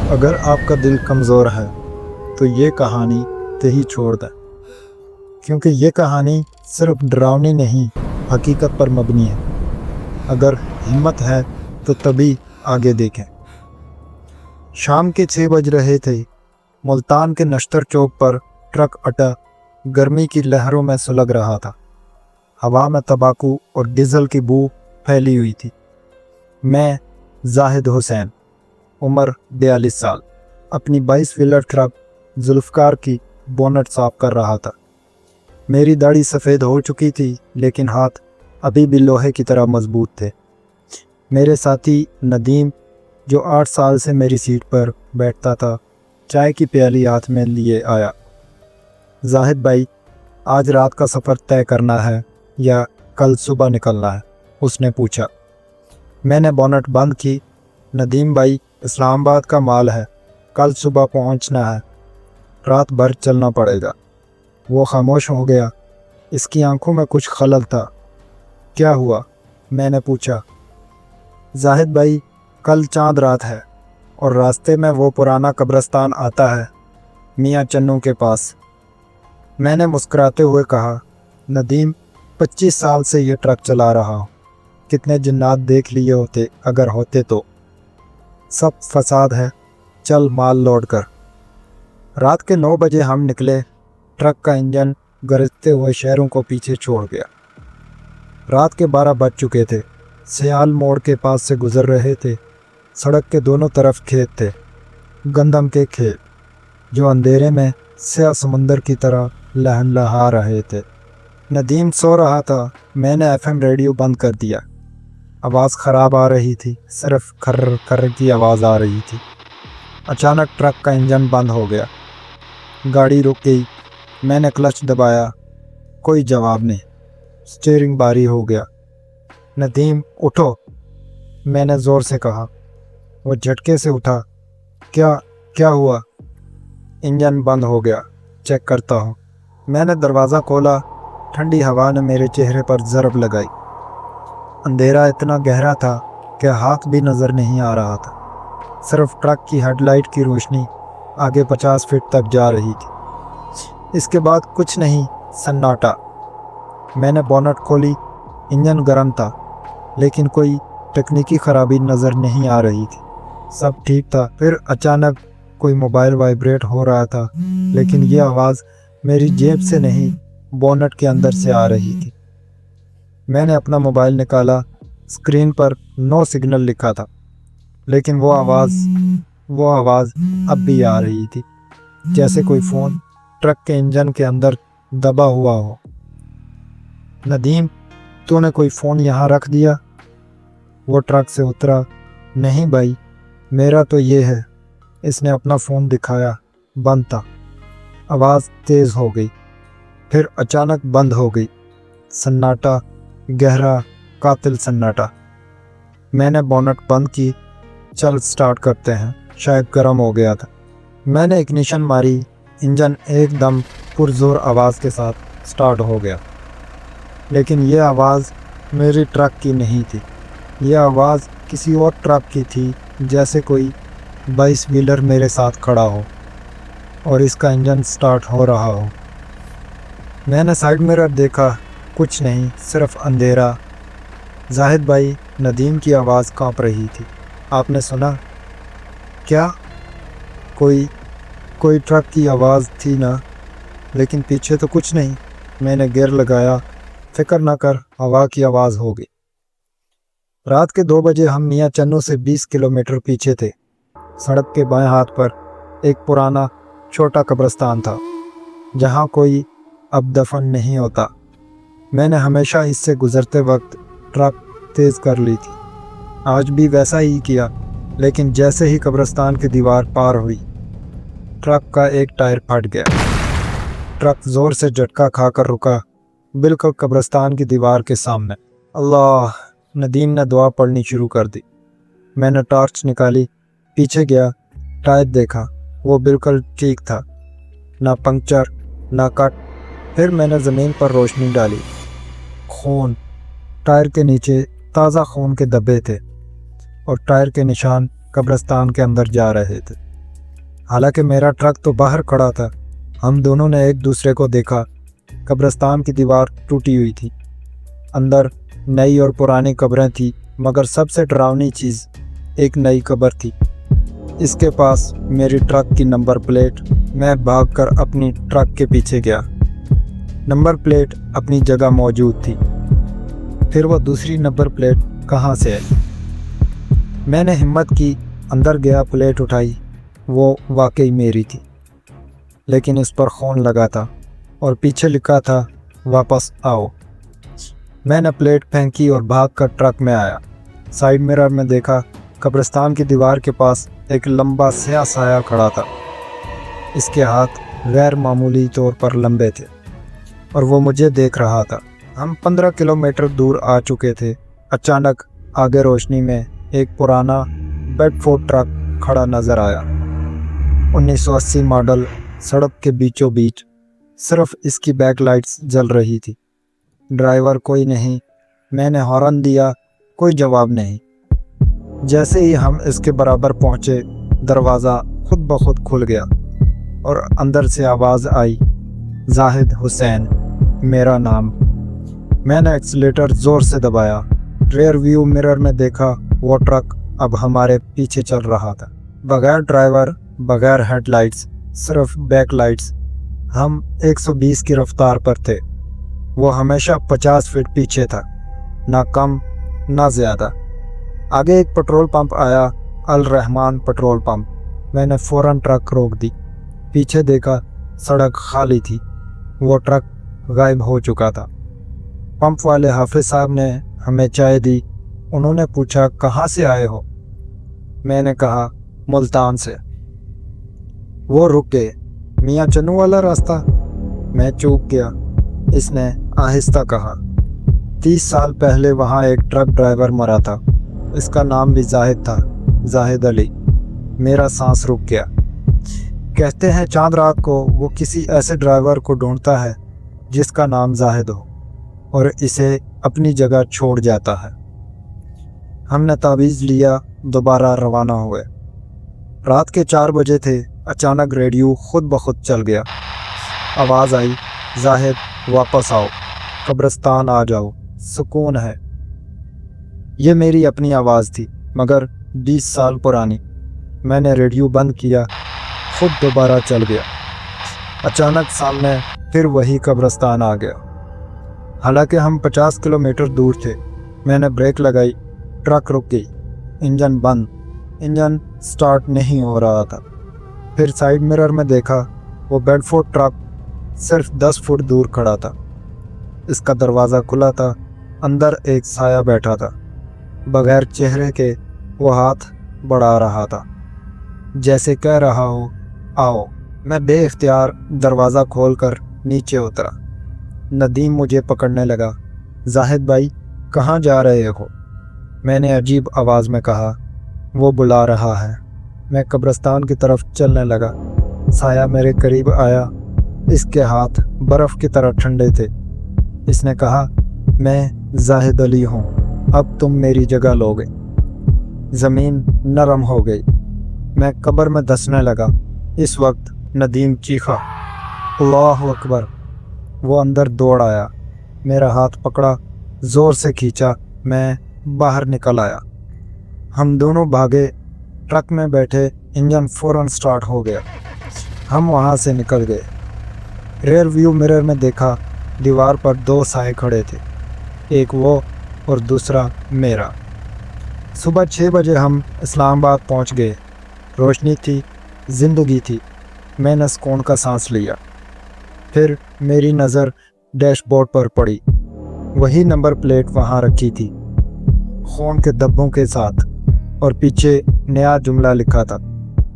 اگر آپ کا دل کمزور ہے تو یہ کہانی ہی چھوڑ دیں، کیونکہ یہ کہانی صرف ڈراؤنی نہیں، حقیقت پر مبنی ہے۔ اگر ہمت ہے تو تبھی آگے دیکھیں۔ شام کے 6 بج رہے تھے۔ ملتان کے نشتر چوک پر ٹرک اٹا گرمی کی لہروں میں سلگ رہا تھا۔ ہوا میں تمباکو اور ڈیزل کی بو پھیلی ہوئی تھی۔ میں زاہد حسین، عمر 42 سال، اپنی 22 ویلر ٹرک ذوالفقار کی بونٹ صاف کر رہا تھا۔ میری داڑھی سفید ہو چکی تھی، لیکن ہاتھ ابھی بھی لوہے کی طرح مضبوط تھے۔ میرے ساتھی ندیم، جو 8 سال سے میری سیٹ پر بیٹھتا تھا، چائے کی پیالی ہاتھ میں لیے آیا۔ زاہد بھائی، آج رات کا سفر طے کرنا ہے یا کل صبح نکلنا ہے؟ اس نے پوچھا۔ میں نے بونٹ بند کی۔ ندیم بھائی، اسلام آباد کا مال ہے، کل صبح پہنچنا ہے، رات بھر چلنا پڑے گا۔ وہ خاموش ہو گیا۔ اس کی آنکھوں میں کچھ خلل تھا۔ کیا ہوا؟ میں نے پوچھا۔ زاہد بھائی، کل چاند رات ہے اور راستے میں وہ پرانا قبرستان آتا ہے، میاں چنو کے پاس۔ میں نے مسکراتے ہوئے کہا، ندیم، 25 سال سے یہ ٹرک چلا رہا ہوں، کتنے جنات دیکھ لیے ہوتے اگر ہوتے تو۔ سب فساد ہے، چل مال لوڈ کر۔ رات کے 9 بجے ہم نکلے۔ ٹرک کا انجن گرجتے ہوئے شہروں کو پیچھے چھوڑ گیا۔ رات کے 12 بج چکے تھے۔ سیال موڑ کے پاس سے گزر رہے تھے۔ سڑک کے دونوں طرف کھیت تھے، گندم کے کھیت، جو اندھیرے میں سیاہ سمندر کی طرح لہلہا رہے تھے۔ ندیم سو رہا تھا۔ میں نے FM ریڈیو بند کر دیا۔ آواز خراب آ رہی تھی، صرف کھر کھر کی آواز آ رہی تھی۔ اچانک ٹرک کا انجن بند ہو گیا۔ گاڑی رک گئی۔ میں نے کلچ دبایا، کوئی جواب نہیں۔ سٹیئرنگ بھاری ہو گیا۔ ندیم، اٹھو، میں نے زور سے کہا۔ وہ جھٹکے سے اٹھا۔ کیا ہوا؟ انجن بند ہو گیا، چیک کرتا ہوں۔ میں نے دروازہ کھولا۔ ٹھنڈی ہوا نے میرے چہرے پر ضرب لگائی۔ اندھیرا اتنا گہرا تھا کہ ہاتھ بھی نظر نہیں آ رہا تھا، صرف ٹرک کی ہیڈ لائٹ کی روشنی آگے 50 فٹ تک جا رہی تھی۔ اس کے بعد کچھ نہیں، سناٹا۔ میں نے بونٹ کھولی۔ انجن گرم تھا، لیکن کوئی تکنیکی خرابی نظر نہیں آ رہی تھی، سب ٹھیک تھا۔ پھر اچانک کوئی موبائل وائبریٹ ہو رہا تھا، لیکن یہ آواز میری جیب سے نہیں، بونٹ کے اندر سے آ رہی تھی۔ میں نے اپنا موبائل نکالا۔ اسکرین پر نو سگنل لکھا تھا، لیکن وہ آواز اب بھی آ رہی تھی، جیسے کوئی فون ٹرک کے انجن کے اندر دبا ہوا ہو۔ ندیم، تو نے کوئی فون یہاں رکھ دیا؟ وہ ٹرک سے اترا۔ نہیں بھائی، میرا تو یہ ہے۔ اس نے اپنا فون دکھایا، بند تھا۔ آواز تیز ہو گئی، پھر اچانک بند ہو گئی۔ سناٹا، گہرا، قاتل سناٹا۔ میں نے بونٹ بند کی۔ چل سٹارٹ کرتے ہیں، شاید گرم ہو گیا تھا۔ میں نے اگنیشن ماری۔ انجن ایک دم پرزور آواز کے ساتھ سٹارٹ ہو گیا، لیکن یہ آواز میری ٹرک کی نہیں تھی۔ یہ آواز کسی اور ٹرک کی تھی، جیسے کوئی 22 ویلر میرے ساتھ کھڑا ہو اور اس کا انجن سٹارٹ ہو رہا ہو۔ میں نے سائیڈ مرر دیکھا، کچھ نہیں، صرف اندھیرا۔ زاہد بھائی، ندیم کی آواز کانپ رہی تھی۔ آپ نے سنا؟ کیا؟ کوئی ٹرک کی آواز تھی نا، لیکن پیچھے تو کچھ نہیں۔ میں نے گیئر لگایا۔ فکر نہ کر، ہوا کی آواز ہوگی۔ رات کے 2 بجے ہم میاں چنو سے 20 کلومیٹر پیچھے تھے۔ سڑک کے بائیں ہاتھ پر ایک پرانا چھوٹا قبرستان تھا، جہاں کوئی اب دفن نہیں ہوتا۔ میں نے ہمیشہ اس سے گزرتے وقت ٹرک تیز کر لی تھی، آج بھی ویسا ہی کیا، لیکن جیسے ہی قبرستان کی دیوار پار ہوئی، ٹرک کا ایک ٹائر پھٹ گیا۔ ٹرک زور سے جھٹکا کھا کر رکا، بالکل قبرستان کی دیوار کے سامنے۔ اللہ! ندیم نے دعا پڑھنی شروع کر دی۔ میں نے ٹارچ نکالی، پیچھے گیا، ٹائر دیکھا، وہ بالکل ٹھیک تھا، نہ پنکچر نہ کٹ۔ پھر میں نے زمین پر روشنی ڈالی۔ خون، ٹائر کے نیچے تازہ خون کے دھبے تھے، اور ٹائر کے نشان قبرستان کے اندر جا رہے تھے۔ حالانکہ میرا ٹرک تو باہر کھڑا تھا۔ ہم دونوں نے ایک دوسرے کو دیکھا۔ قبرستان کی دیوار ٹوٹی ہوئی تھی، اندر نئی اور پرانی قبریں تھیں، مگر سب سے ڈراؤنی چیز ایک نئی قبر تھی۔ اس کے پاس میری ٹرک کی نمبر پلیٹ۔ میں بھاگ کر اپنی ٹرک کے پیچھے گیا۔ نمبر پلیٹ اپنی جگہ موجود تھی، پھر وہ دوسری نمبر پلیٹ کہاں سے آئی؟ میں نے ہمت کی، اندر گیا، پلیٹ اٹھائی۔ وہ واقعی میری تھی، لیکن اس پر خون لگا تھا اور پیچھے لکھا تھا واپس آؤ۔ میں نے پلیٹ پھینکی اور بھاگ کر ٹرک میں آیا۔ سائیڈ مرر میں دیکھا، قبرستان کی دیوار کے پاس ایک لمبا سیاہ سایہ کھڑا تھا۔ اس کے ہاتھ غیر معمولی طور پر لمبے تھے اور وہ مجھے دیکھ رہا تھا۔ ہم 15 کلومیٹر دور آ چکے تھے۔ اچانک آگے روشنی میں ایک پرانا بیڈ فورڈ ٹرک کھڑا نظر آیا۔ 1980 ماڈل، سڑک کے بیچوں بیچ، صرف اس کی بیک لائٹس جل رہی تھی۔ ڈرائیور کوئی نہیں۔ میں نے ہارن دیا، کوئی جواب نہیں۔ جیسے ہی ہم اس کے برابر پہنچے، دروازہ خود بخود کھل گیا اور اندر سے آواز آئی، زاہد حسین، میرا نام۔ میں نے ایکسیلیٹر زور سے دبایا۔ ریئر ویو مرر میں دیکھا، وہ ٹرک اب ہمارے پیچھے چل رہا تھا، بغیر ڈرائیور، بغیر ہیڈ لائٹس، صرف بیک لائٹس۔ ہم 120 کی رفتار پر تھے، وہ ہمیشہ 50 فٹ پیچھے تھا، نہ کم نہ زیادہ۔ آگے ایک پیٹرول پمپ آیا، الرحمان پیٹرول پمپ۔ میں نے فوراً ٹرک روک دی۔ پیچھے دیکھا، سڑک خالی تھی، وہ ٹرک غائب ہو چکا تھا۔ پمپ والے حافظ صاحب نے ہمیں چائے دی۔ انہوں نے پوچھا کہاں سے آئے ہو؟ میں نے کہا ملتان سے۔ وہ رک گئے۔ میاں چنو والا راستہ؟ میں چوک گیا۔ اس نے آہستہ کہا، 30 سال پہلے وہاں ایک ٹرک ڈرائیور مرا تھا، اس کا نام بھی زاہد تھا، زاہد علی۔ میرا سانس رک گیا۔ کہتے ہیں چاند رات کو وہ کسی ایسے ڈرائیور کو ڈھونڈتا ہے جس کا نام زاہد ہو اور اسے اپنی جگہ چھوڑ جاتا ہے۔ ہم نے تعویذ لیا، دوبارہ روانہ ہوئے۔ رات کے 4 بجے تھے۔ اچانک ریڈیو خود بخود چل گیا۔ آواز آئی، زاہد واپس آؤ، قبرستان آ جاؤ، سکون ہے۔ یہ میری اپنی آواز تھی، مگر 20 سال پرانی۔ میں نے ریڈیو بند کیا، خود دوبارہ چل گیا۔ اچانک سامنے پھر وہی قبرستان آ گیا، حالانکہ ہم 50 کلومیٹر دور تھے۔ میں نے بریک لگائی، ٹرک رک گئی، انجن بند، انجن سٹارٹ نہیں ہو رہا تھا۔ پھر سائیڈ مرر میں دیکھا، وہ بیڈ فورڈ ٹرک صرف 10 فٹ دور کھڑا تھا۔ اس کا دروازہ کھلا تھا، اندر ایک سایہ بیٹھا تھا، بغیر چہرے کے۔ وہ ہاتھ بڑھا رہا تھا، جیسے کہہ رہا ہو آؤ۔ میں بے اختیار دروازہ کھول کر نیچے اترا۔ ندیم مجھے پکڑنے لگا۔ زاہد بھائی کہاں جا رہے ہو؟ میں نے عجیب آواز میں کہا، وہ بلا رہا ہے۔ میں قبرستان کی طرف چلنے لگا۔ سایہ میرے قریب آیا، اس کے ہاتھ برف کی طرح ٹھنڈے تھے۔ اس نے کہا، میں زاہد علی ہوں، اب تم میری جگہ لو گے۔ زمین نرم ہو گئی، میں قبر میں دھنسنے لگا۔ اس وقت ندیم چیخا، اللہ اکبر! وہ اندر دوڑ آیا، میرا ہاتھ پکڑا، زور سے کھینچا، میں باہر نکل آیا۔ ہم دونوں بھاگے، ٹرک میں بیٹھے، انجن فوراً سٹارٹ ہو گیا۔ ہم وہاں سے نکل گئے۔ ریئر ویو مرر میں دیکھا، دیوار پر 2 سائے کھڑے تھے، ایک وہ اور دوسرا میرا۔ صبح 6 بجے ہم اسلام آباد پہنچ گئے۔ روشنی تھی، زندگی تھی۔ میں نے سکون کا سانس لیا۔ پھر میری نظر ڈیش بورڈ پر پڑی۔ وہی نمبر پلیٹ وہاں رکھی تھی، خون کے دھبوں کے ساتھ، اور پیچھے نیا جملہ لکھا تھا،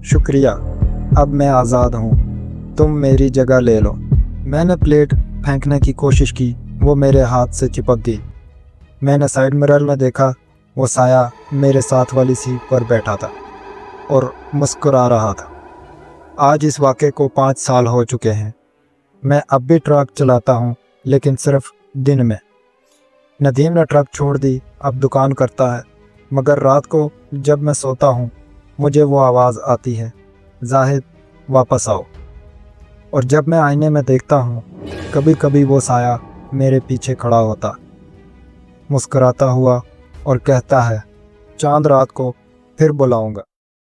شکریہ، اب میں آزاد ہوں، تم میری جگہ لے لو۔ میں نے پلیٹ پھینکنے کی کوشش کی، وہ میرے ہاتھ سے چپک گئی۔ میں نے سائیڈ مرر میں دیکھا، وہ سایہ میرے ساتھ والی سیٹ پر بیٹھا تھا اور مسکرا رہا تھا۔ آج اس واقعے کو 5 سال ہو چکے ہیں۔ میں اب بھی ٹرک چلاتا ہوں، لیکن صرف دن میں۔ ندیم نے ٹرک چھوڑ دی، اب دکان کرتا ہے، مگر رات کو جب میں سوتا ہوں مجھے وہ آواز آتی ہے، زاہد واپس آؤ۔ اور جب میں آئینے میں دیکھتا ہوں، کبھی کبھی وہ سایہ میرے پیچھے کھڑا ہوتا، مسکراتا ہوا اور کہتا ہے چاند رات کو پھر بلاؤں گا۔